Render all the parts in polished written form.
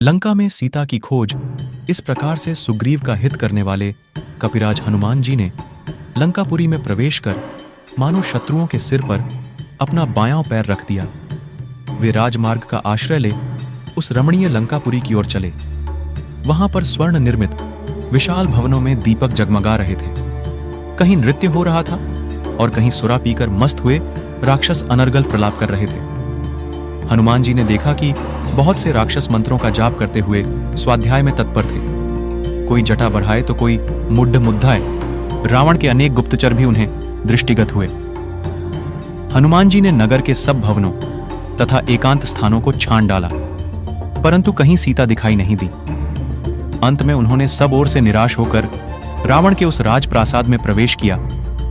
लंका में सीता की खोज इस प्रकार से सुग्रीव का हित करने वाले कपिराज हनुमान जी ने लंकापुरी में प्रवेश कर मानो शत्रुओं के सिर पर अपना बायां पैर रख दिया। वे राजमार्ग का आश्रय ले उस रमणीय लंकापुरी की ओर चले। वहां पर स्वर्ण निर्मित विशाल भवनों में दीपक जगमगा रहे थे। कहीं नृत्य हो रहा था और कहीं सुरा पीकर मस्त हुए राक्षस अनर्गल प्रलाप कर रहे थे। हनुमान जी ने देखा कि बहुत से राक्षस मंत्रों का जाप करते हुए स्वाध्याय में तत्पर थे। कोई जटा बढ़ाए तो कोई मुड्ढ मुद्धाए। रावण के अनेक गुप्तचर भी उन्हें दृष्टिगत हुए। हनुमान जी ने नगर के सब भवनों तथा एकांत स्थानों को छान डाला, परंतु कहीं सीता दिखाई नहीं दी। अंत में उन्होंने सब ओर से निराश होकर रावण के उस राजप्रासाद में प्रवेश किया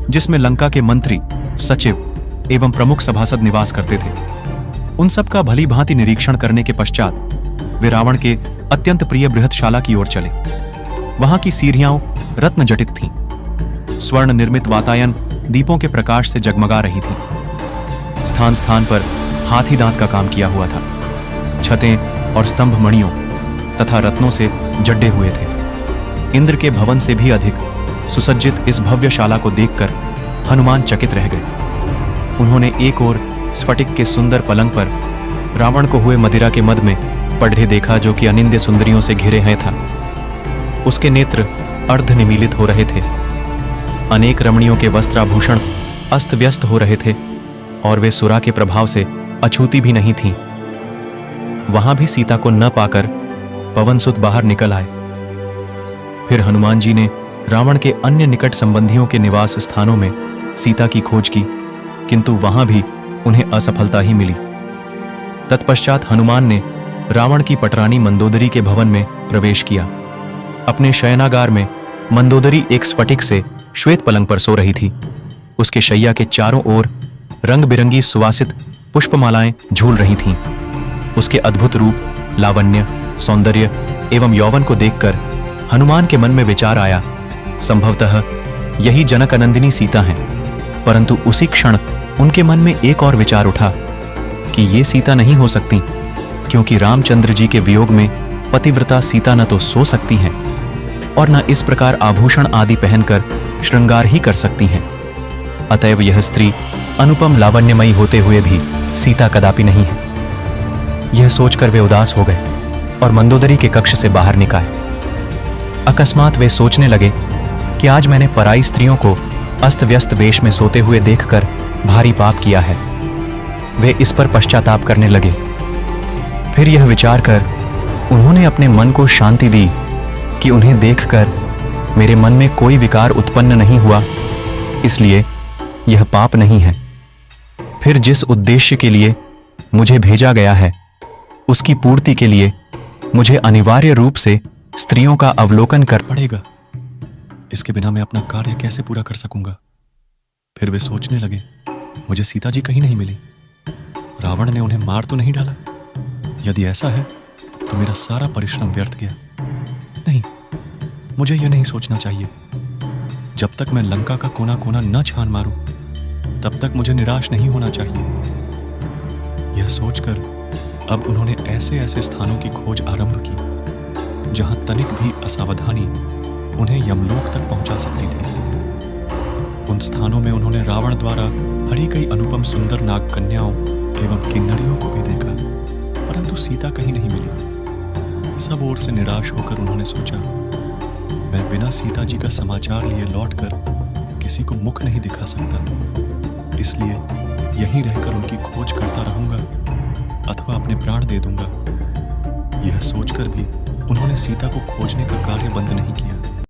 जिसमें लंका के मंत्री, सचिव एवं प्रमुख सभासद निवास करते थे। उन सब का भली भांति निरीक्षण करने के पश्चात वे रावण के अत्यंत प्रिय बृहत्शाला की ओर चले। वहां की सीढ़ियां रत्न जटित थीं। स्वर्ण निर्मित वातायन दीपों के प्रकाश से जगमगा रही थी। स्थान स्थान पर हाथी दांत का काम किया हुआ था। छतें और स्तंभ मणियों तथा रत्नों से जड्डे हुए थे। इंद्र के भवन से भी अधिक सुसज्जित इस भव्यशाला को देखकर हनुमान चकित रह गए। उन्होंने एक ओर स्फटिक के सुंदर पलंग पर रावण को हुए मदिरा के मद में पढ़े देखा, जो कि अनिंद्य सुंदरियों से घिरे हैं था। उसके नेत्र अर्ध निमीलित हो रहे थे। अनेक रमणियों के वस्त्राभूषण अस्त व्यस्त हो रहे थे और वे सुरा के प्रभाव से अछूती भी नहीं थीं। वहां भी सीता को न पाकर पवनसुत बाहर निकल आए। फिर हनुमान जी ने रावण के अन्य निकट संबंधियों के निवास स्थानों में सीता की खोज की, किंतु वहां भी उन्हें असफलता ही मिली। तत्पश्चात हनुमान ने रावण की पटरानी मंदोदरी के भवन में प्रवेश किया। अपने शयनागार में मंदोदरी एक स्फटिक से श्वेत पलंग पर सो रही थी। उसके शैया के चारों ओर रंग बिरंगी सुवासित पुष्पमालाएं झूल रही थीं। उसके अद्भुत रूप, लावण्य, सौंदर्य एवं यौवन को देखकर हनुमान के मन में विचार आया, संभवतः यही जनकनंदिनी सीता है। परंतु उसी क्षण उनके मन में एक और विचार उठा कि ये सीता नहीं हो सकती, क्योंकि रामचंद्र जी के वियोग में पतिव्रता सीता न तो सो सकती हैं और न इस प्रकार आभूषण आदि पहनकर श्रृंगार ही कर सकती हैं। अतएव यह स्त्री अनुपम लावण्यमयी होते हुए भी सीता कदापि नहीं है। यह सोचकर वे उदास हो गए और मंदोदरी के कक्ष से बाहर निकाले। अकस्मात वे सोचने लगे कि आज मैंने पराई स्त्रियों को अस्त व्यस्त वेश में सोते हुए देखकर भारी पाप किया है। वे इस पर पश्चाताप करने लगे। फिर यह विचार कर उन्होंने अपने मन को शांति दी कि उन्हें देखकर मेरे मन में कोई विकार उत्पन्न नहीं हुआ, इसलिए यह पाप नहीं है। फिर जिस उद्देश्य के लिए मुझे भेजा गया है उसकी पूर्ति के लिए मुझे अनिवार्य रूप से स्त्रियों का अवलोकन कर पड़ेगा। इसके बिना मैं अपना कार्य कैसे पूरा कर सकूंगा। फिर वे सोचने लगे, मुझे सीता जी कहीं नहीं मिली। रावण ने उन्हें मार तो नहीं डाला? यदि ऐसा है तो मेरा सारा परिश्रम व्यर्थ गया। नहीं, मुझे यह नहीं सोचना चाहिए। जब तक मैं लंका का कोना कोना न छान मारूं, तब तक मुझे निराश नहीं होना चाहिए। यह सोचकर अब उन्होंने ऐसे ऐसे स्थानों की खोज आरंभ की जहां तनिक भी असावधानी उन्हें यमलोक तक पहुंचा सकती थी। उन स्थानों में उन्होंने रावण द्वारा हरी गई अनुपम सुंदर नाग कन्याओं एवं किन्नरियों को भी देखा, परंतु सीता कहीं नहीं मिली। सब ओर से निराश होकर उन्होंने सोचा, मैं बिना सीता जी का समाचार लिए लौटकर किसी को मुख नहीं दिखा सकता, इसलिए यहीं रहकर उनकी खोज करता रहूंगा अथवा अपने प्राण दे दूंगा। यह सोचकर भी उन्होंने सीता को खोजने का कार्य बंद नहीं किया।